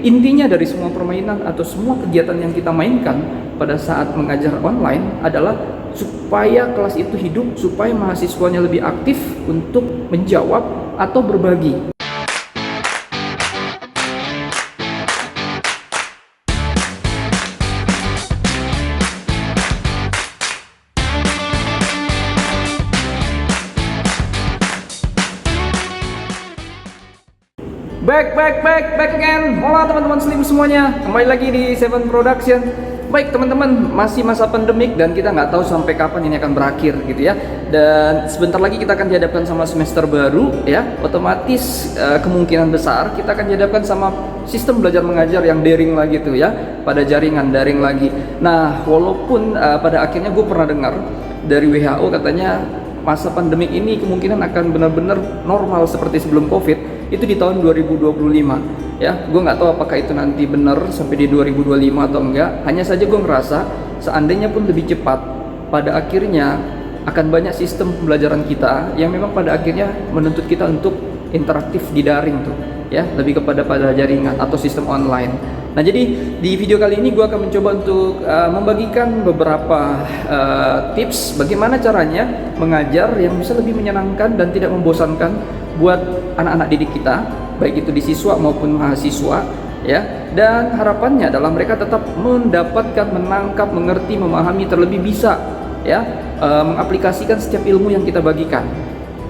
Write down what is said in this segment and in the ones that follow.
Intinya dari semua permainan atau semua kegiatan yang kita mainkan pada saat mengajar online adalah supaya kelas itu hidup, supaya mahasiswanya lebih aktif untuk menjawab atau berbagi. Back again. Hola teman-teman Slim semuanya, kembali lagi di Seven Production. Baik teman-teman, masih masa pandemik dan kita nggak tahu sampai kapan ini akan berakhir gitu ya. Dan sebentar lagi kita akan dihadapkan sama semester baru ya. Otomatis kemungkinan besar kita akan dihadapkan sama sistem belajar mengajar yang daring lagi tuh ya, pada jaringan daring lagi. Nah, walaupun pada akhirnya gue pernah dengar dari WHO katanya masa pandemik ini kemungkinan akan benar-benar normal seperti sebelum COVID itu di tahun 2025 ya. Gue nggak tahu apakah itu nanti benar sampai di 2025 atau enggak. Hanya saja gue ngerasa seandainya pun lebih cepat, pada akhirnya akan banyak sistem pembelajaran kita yang memang pada akhirnya menuntut kita untuk interaktif di daring tuh ya, lebih kepada jaringan atau sistem online. Nah, jadi di video kali ini gue akan mencoba untuk membagikan beberapa tips bagaimana caranya mengajar yang bisa lebih menyenangkan dan tidak membosankan buat anak-anak didik kita, baik itu di siswa maupun mahasiswa ya. Dan harapannya adalah mereka tetap mendapatkan, menangkap, mengerti, memahami, terlebih bisa ya mengaplikasikan setiap ilmu yang kita bagikan.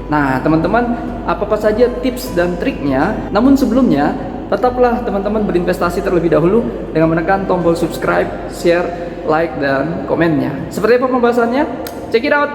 Nah, teman-teman, apa saja tips dan triknya? Namun sebelumnya, tetaplah teman-teman berinvestasi terlebih dahulu dengan menekan tombol subscribe, share, like, dan komennya. Seperti apa pembahasannya? Check it out!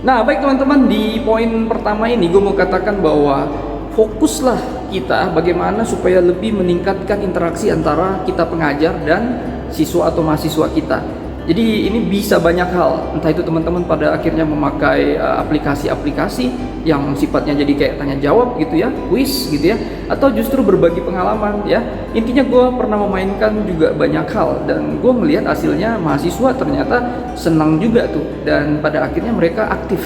Nah, baik teman-teman, di poin pertama ini gue mau katakan bahwa fokuslah kita bagaimana supaya lebih meningkatkan interaksi antara kita pengajar dan siswa atau mahasiswa kita. Jadi ini bisa banyak hal, entah itu teman-teman pada akhirnya memakai aplikasi-aplikasi yang sifatnya jadi kayak tanya jawab gitu ya, quiz gitu ya, atau justru berbagi pengalaman ya. Intinya gue pernah memainkan juga banyak hal dan gue melihat hasilnya mahasiswa ternyata senang juga tuh, dan pada akhirnya mereka aktif.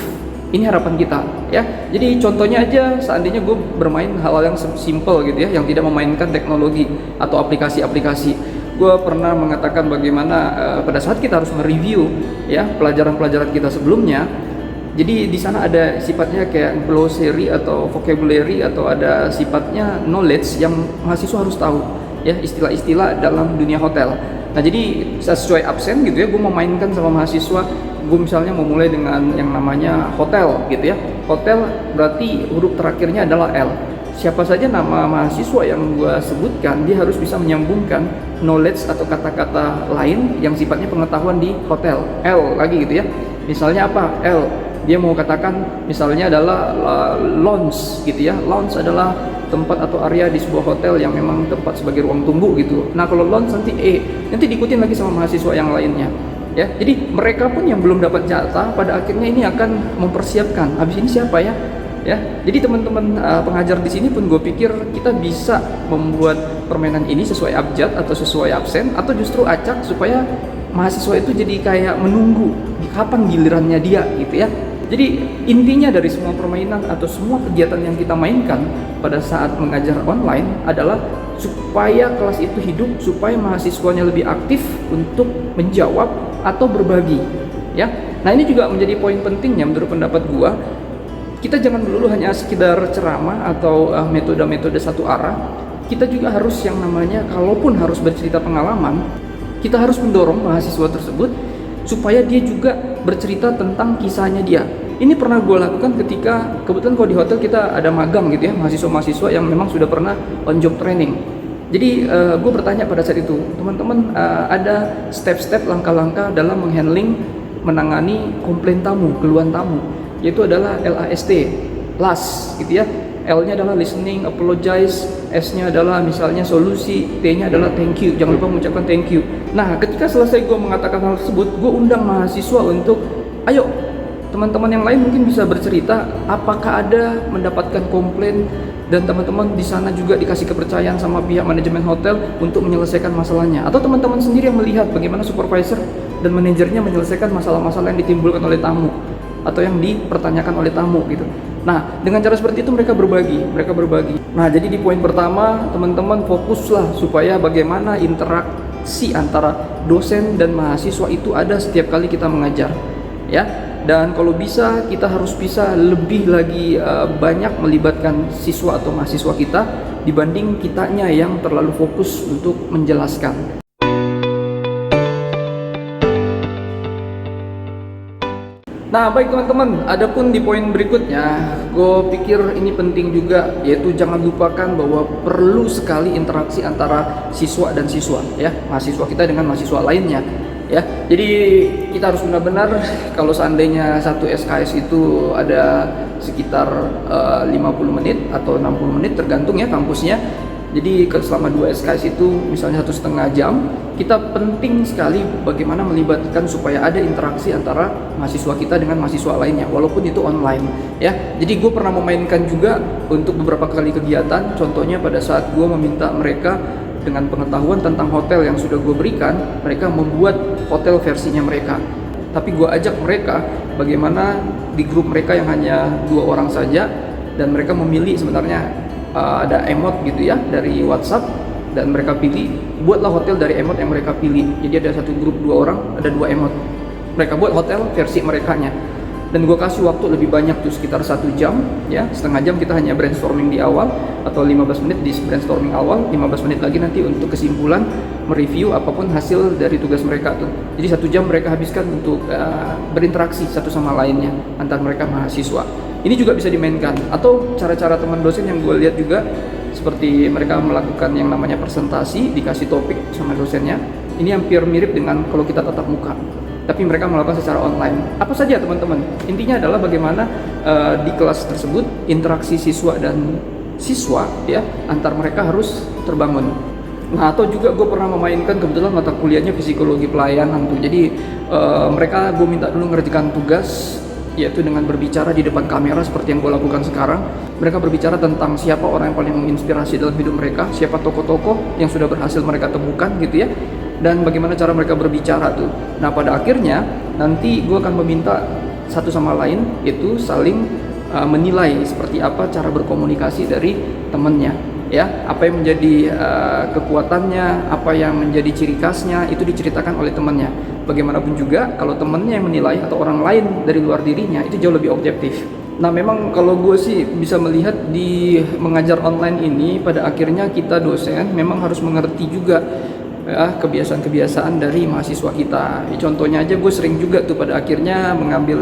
Ini harapan kita ya. Jadi contohnya aja, seandainya gue bermain hal-hal yang simple gitu ya, yang tidak memainkan teknologi atau aplikasi-aplikasi. Gue pernah mengatakan bagaimana pada saat kita harus mereview ya pelajaran-pelajaran kita sebelumnya. Jadi di sana ada sifatnya kayak glossary atau vocabulary atau ada sifatnya knowledge yang mahasiswa harus tahu ya, istilah-istilah dalam dunia hotel. Nah, jadi sesuai absen gitu ya, gue memainkan sama mahasiswa. Gue misalnya mau mulai dengan yang namanya hotel gitu ya. Hotel berarti huruf terakhirnya adalah L. Siapa saja nama mahasiswa yang gue sebutkan, dia harus bisa menyambungkan knowledge atau kata-kata lain yang sifatnya pengetahuan di hotel. L lagi gitu ya. Misalnya apa? L. Dia mau katakan misalnya adalah lounge gitu ya. Lounge adalah tempat atau area di sebuah hotel yang memang tempat sebagai ruang tunggu gitu. Nah, kalau lounge nanti E, nanti diikutin lagi sama mahasiswa yang lainnya. Ya, jadi mereka pun yang belum dapat jatah pada akhirnya ini akan mempersiapkan. Habis ini siapa ya? Ya, jadi teman-teman pengajar di sini pun gue pikir kita bisa membuat permainan ini sesuai abjad atau sesuai absen atau justru acak supaya mahasiswa itu jadi kayak menunggu kapan gilirannya dia gitu ya. Jadi intinya dari semua permainan atau semua kegiatan yang kita mainkan pada saat mengajar online adalah supaya kelas itu hidup, supaya mahasiswanya lebih aktif untuk menjawab atau berbagi ya. Nah, ini juga menjadi poin pentingnya menurut pendapat gua. Kita jangan melulu hanya sekedar ceramah atau metode-metode satu arah. Kita juga harus yang namanya, kalaupun harus bercerita pengalaman, kita harus mendorong mahasiswa tersebut supaya dia juga bercerita tentang kisahnya dia. Ini pernah gue lakukan ketika, kebetulan kalau di hotel kita ada magang gitu ya, mahasiswa-mahasiswa yang memang sudah pernah on job training. Jadi gue bertanya pada saat itu, teman-teman ada step-step langkah-langkah dalam menghandling, menangani komplain tamu, keluhan tamu, yaitu adalah LAST, LAS gitu ya. L-nya adalah listening, apologize, S-nya adalah misalnya solusi, T-nya adalah thank you, jangan lupa mengucapkan thank you. Nah, ketika selesai gue mengatakan hal tersebut, gue undang mahasiswa untuk, ayo teman-teman yang lain mungkin bisa bercerita apakah ada mendapatkan komplain, dan teman-teman di sana juga dikasih kepercayaan sama pihak manajemen hotel untuk menyelesaikan masalahnya, atau teman-teman sendiri yang melihat bagaimana supervisor dan manajernya menyelesaikan masalah-masalah yang ditimbulkan oleh tamu atau yang dipertanyakan oleh tamu gitu. Nah, dengan cara seperti itu mereka berbagi. Nah, jadi di poin pertama, teman-teman fokuslah supaya bagaimana interaksi antara dosen dan mahasiswa itu ada setiap kali kita mengajar, ya. Dan kalau bisa kita harus bisa lebih lagi banyak melibatkan siswa atau mahasiswa kita dibanding kitanya yang terlalu fokus untuk menjelaskan. Nah, baik teman-teman, adapun di poin berikutnya, gue pikir ini penting juga, yaitu jangan lupakan bahwa perlu sekali interaksi antara siswa dan siswa, ya, mahasiswa kita dengan mahasiswa lainnya, ya. Jadi kita harus benar-benar, kalau seandainya satu SKS itu ada sekitar 50 menit atau 60 menit tergantung ya kampusnya. Jadi selama 2 SKS itu misalnya 1,5 jam, kita penting sekali bagaimana melibatkan supaya ada interaksi antara mahasiswa kita dengan mahasiswa lainnya, walaupun itu online, ya. Jadi gue pernah memainkan juga untuk beberapa kali kegiatan, contohnya pada saat gue meminta mereka dengan pengetahuan tentang hotel yang sudah gue berikan, mereka membuat hotel versinya mereka. Tapi gue ajak mereka bagaimana di grup mereka yang hanya 2 orang saja, dan mereka memilih sebenarnya ada emot gitu ya dari WhatsApp, dan mereka pilih, buatlah hotel dari emot yang mereka pilih. Jadi ada satu grup 2 orang, ada 2 emot, mereka buat hotel versi merekanya. Dan gue kasih waktu lebih banyak tuh, sekitar 1 jam ya, setengah jam kita hanya brainstorming di awal, atau 15 menit di brainstorming awal, 15 menit lagi nanti untuk kesimpulan, mereview apapun hasil dari tugas mereka tuh. Jadi 1 jam mereka habiskan untuk berinteraksi satu sama lainnya antar mereka mahasiswa. Ini juga bisa dimainkan, atau cara-cara teman dosen yang gue lihat juga seperti mereka melakukan yang namanya presentasi, dikasih topik sama dosennya. Ini hampir mirip dengan kalau kita tatap muka, tapi mereka melakukan secara online. Apa saja teman-teman? Intinya adalah bagaimana di kelas tersebut interaksi siswa dan siswa ya antar mereka harus terbangun. Nah, atau juga gue pernah memainkan, kebetulan mata kuliahnya psikologi pelayanan tuh. Jadi mereka gue minta dulu ngerjakan tugas, yaitu dengan berbicara di depan kamera seperti yang gue lakukan sekarang. Mereka berbicara tentang siapa orang yang paling menginspirasi dalam hidup mereka, siapa tokoh-tokoh yang sudah berhasil mereka temukan gitu ya, dan bagaimana cara mereka berbicara tuh. Nah, pada akhirnya nanti gue akan meminta satu sama lain itu saling menilai seperti apa cara berkomunikasi dari temennya, ya, apa yang menjadi kekuatannya, apa yang menjadi ciri khasnya, itu diceritakan oleh temannya. Bagaimanapun juga kalau temannya yang menilai atau orang lain dari luar dirinya, itu jauh lebih objektif. Nah, memang kalau gue sih bisa melihat di mengajar online ini, pada akhirnya kita dosen memang harus mengerti juga ya kebiasaan-kebiasaan dari mahasiswa kita. Contohnya aja gue sering juga tuh pada akhirnya mengambil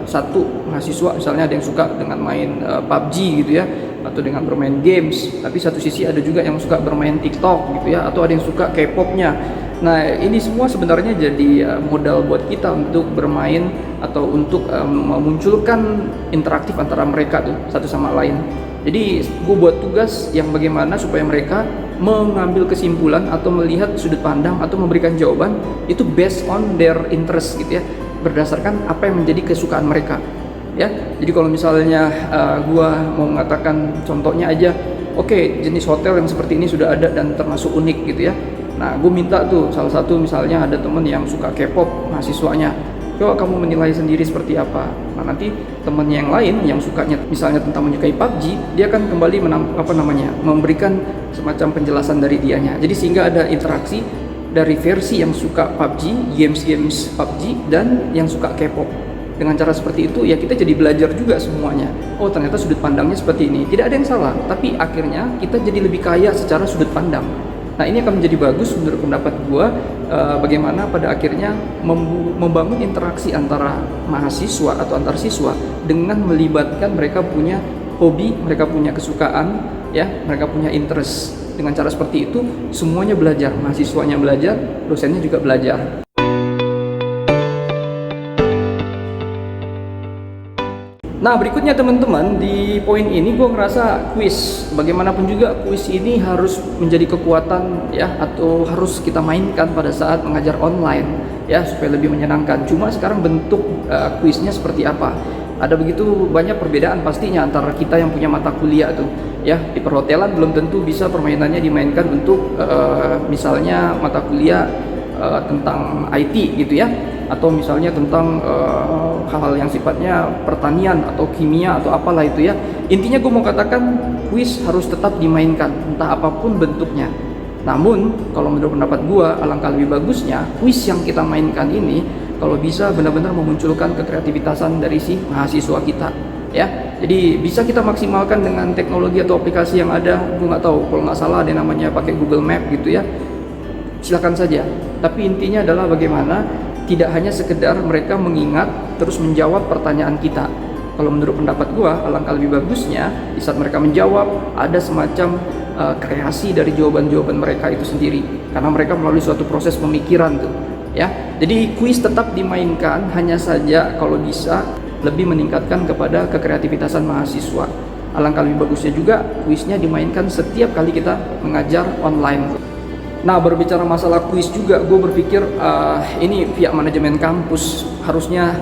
satu mahasiswa, misalnya ada yang suka dengan main PUBG gitu ya, atau dengan bermain games, tapi satu sisi ada juga yang suka bermain TikTok gitu ya, atau ada yang suka K-popnya. Nah, ini semua sebenarnya jadi modal buat kita untuk bermain atau untuk memunculkan interaktif antara mereka tuh satu sama lain. Jadi gue buat tugas yang bagaimana supaya mereka mengambil kesimpulan atau melihat sudut pandang atau memberikan jawaban itu based on their interest gitu ya, berdasarkan apa yang menjadi kesukaan mereka ya. Jadi kalau misalnya gue mau mengatakan contohnya aja, oke, jenis hotel yang seperti ini sudah ada dan termasuk unik gitu ya. Nah, gue minta tuh salah satu misalnya ada temen yang suka K-pop mahasiswanya, coba kamu menilai sendiri seperti apa. Nah, nanti temannya yang lain yang sukanya misalnya tentang menyukai PUBG, dia akan kembali memberikan semacam penjelasan dari dianya. Jadi sehingga ada interaksi dari versi yang suka PUBG, games PUBG, dan yang suka K-pop. Dengan cara seperti itu ya kita jadi belajar juga semuanya. Oh, ternyata sudut pandangnya seperti ini. Tidak ada yang salah, tapi akhirnya kita jadi lebih kaya secara sudut pandang. Nah, ini akan menjadi bagus menurut pendapat gue, bagaimana pada akhirnya membangun interaksi antara mahasiswa atau antar siswa dengan melibatkan mereka punya hobi, mereka punya kesukaan, ya, mereka punya interest. Dengan cara seperti itu semuanya belajar, mahasiswanya belajar, dosennya juga belajar. Nah, berikutnya teman-teman, di poin ini gue ngerasa kuis, bagaimanapun juga kuis ini harus menjadi kekuatan ya, atau harus kita mainkan pada saat mengajar online ya, supaya lebih menyenangkan. Cuma sekarang bentuk kuisnya seperti apa? Ada begitu banyak perbedaan pastinya antara kita yang punya mata kuliah tuh ya. Di perhotelan belum tentu bisa permainannya dimainkan untuk misalnya mata kuliah tentang IT gitu ya, atau misalnya tentang hal-hal yang sifatnya pertanian atau kimia atau apalah itu ya. Intinya gue mau katakan kuis harus tetap dimainkan entah apapun bentuknya. Namun kalau menurut pendapat gue, alangkah lebih bagusnya kuis yang kita mainkan ini kalau bisa benar-benar memunculkan kekreativitasan dari si mahasiswa kita ya. Jadi bisa kita maksimalkan dengan teknologi atau aplikasi yang ada. Gue nggak tahu, kalau nggak salah ada yang namanya pakai Google Map gitu ya, silakan saja. Tapi intinya adalah bagaimana tidak hanya sekedar mereka mengingat terus menjawab pertanyaan kita. Kalau menurut pendapat gua, alangkah lebih bagusnya di saat mereka menjawab ada semacam kreasi dari jawaban-jawaban mereka itu sendiri, karena mereka melalui suatu proses pemikiran tuh ya. Jadi kuis tetap dimainkan, hanya saja kalau bisa lebih meningkatkan kepada kekreativitasan mahasiswa. Alangkah lebih bagusnya juga kuisnya dimainkan setiap kali kita mengajar online. Nah, berbicara masalah kuis juga, gue berpikir ini pihak manajemen kampus harusnya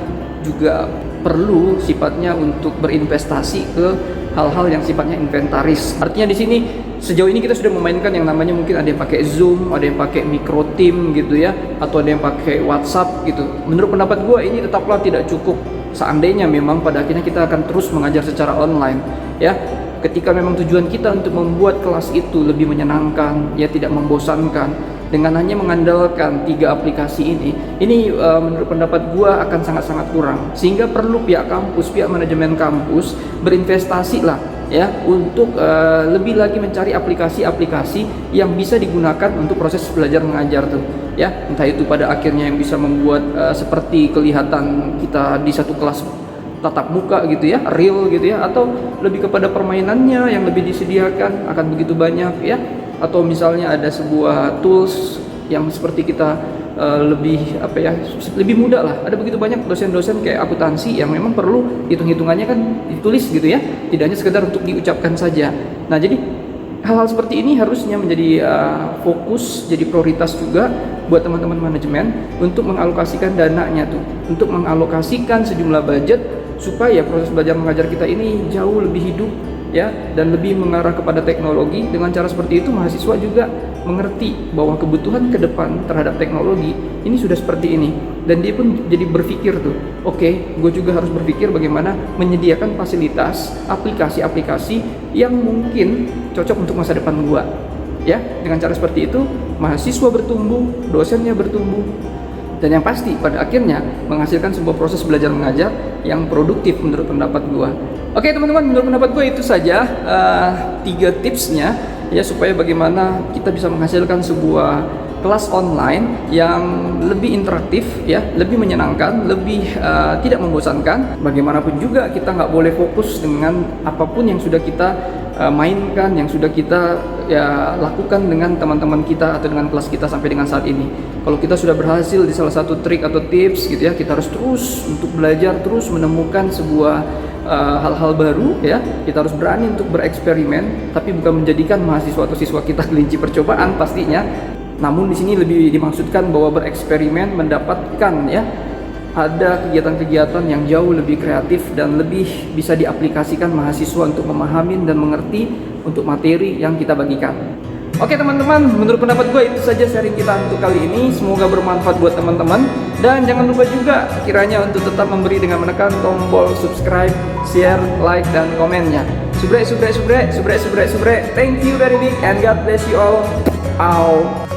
juga perlu sifatnya untuk berinvestasi ke hal-hal yang sifatnya inventaris. Artinya di sini sejauh ini kita sudah memainkan yang namanya mungkin ada yang pakai Zoom, ada yang pakai micro team gitu ya, atau ada yang pakai WhatsApp gitu. Menurut pendapat gue ini tetaplah tidak cukup. Seandainya memang pada akhirnya kita akan terus mengajar secara online ya. Ketika memang tujuan kita untuk membuat kelas itu lebih menyenangkan, ya tidak membosankan, dengan hanya mengandalkan 3 aplikasi ini menurut pendapat gua akan sangat-sangat kurang. Sehingga perlu pihak kampus, pihak manajemen kampus berinvestasi lah ya untuk lebih lagi mencari aplikasi-aplikasi yang bisa digunakan untuk proses belajar mengajar tuh ya. Entah itu pada akhirnya yang bisa membuat seperti kelihatan kita di satu kelas tatap muka gitu ya, real gitu ya, atau lebih kepada permainannya yang lebih disediakan akan begitu banyak ya, atau misalnya ada sebuah tools yang seperti kita lebih lebih mudah lah. Ada begitu banyak dosen-dosen kayak akuntansi yang memang perlu hitung-hitungannya kan ditulis gitu ya, tidak hanya sekedar untuk diucapkan saja. Nah, jadi hal-hal seperti ini harusnya menjadi fokus, jadi prioritas juga buat teman-teman manajemen untuk mengalokasikan dananya tuh, untuk mengalokasikan sejumlah budget supaya proses belajar mengajar kita ini jauh lebih hidup ya, dan lebih mengarah kepada teknologi. Dengan cara seperti itu mahasiswa juga mengerti bahwa kebutuhan ke depan terhadap teknologi ini sudah seperti ini, dan dia pun jadi berpikir tuh, oke, gue juga harus berpikir bagaimana menyediakan fasilitas aplikasi-aplikasi yang mungkin cocok untuk masa depan gue ya. Dengan cara seperti itu mahasiswa bertumbuh, dosennya bertumbuh, dan yang pasti pada akhirnya menghasilkan sebuah proses belajar mengajar yang produktif menurut pendapat gue. Oke teman-teman, menurut pendapat gue itu saja 3 tipsnya ya, supaya bagaimana kita bisa menghasilkan sebuah kelas online yang lebih interaktif ya, lebih menyenangkan, lebih tidak membosankan. Bagaimanapun juga kita nggak boleh fokus dengan apapun yang sudah kita mainkan, yang sudah kita ya lakukan dengan teman-teman kita atau dengan kelas kita sampai dengan saat ini. Kalau kita sudah berhasil di salah satu trik atau tips gitu ya, kita harus terus untuk belajar, terus menemukan sebuah hal-hal baru ya. Kita harus berani untuk bereksperimen, tapi bukan menjadikan mahasiswa atau siswa kita kelinci percobaan pastinya. Namun di sini lebih dimaksudkan bahwa bereksperimen mendapatkan ya, ada kegiatan-kegiatan yang jauh lebih kreatif dan lebih bisa diaplikasikan mahasiswa untuk memahami dan mengerti untuk materi yang kita bagikan. Oke teman-teman, menurut pendapat gue itu saja sharing kita untuk kali ini. Semoga bermanfaat buat teman-teman, dan jangan lupa juga kiranya untuk tetap memberi dengan menekan tombol subscribe, share, like, dan komennya. Subrek. Thank you very big and God bless you all. Out.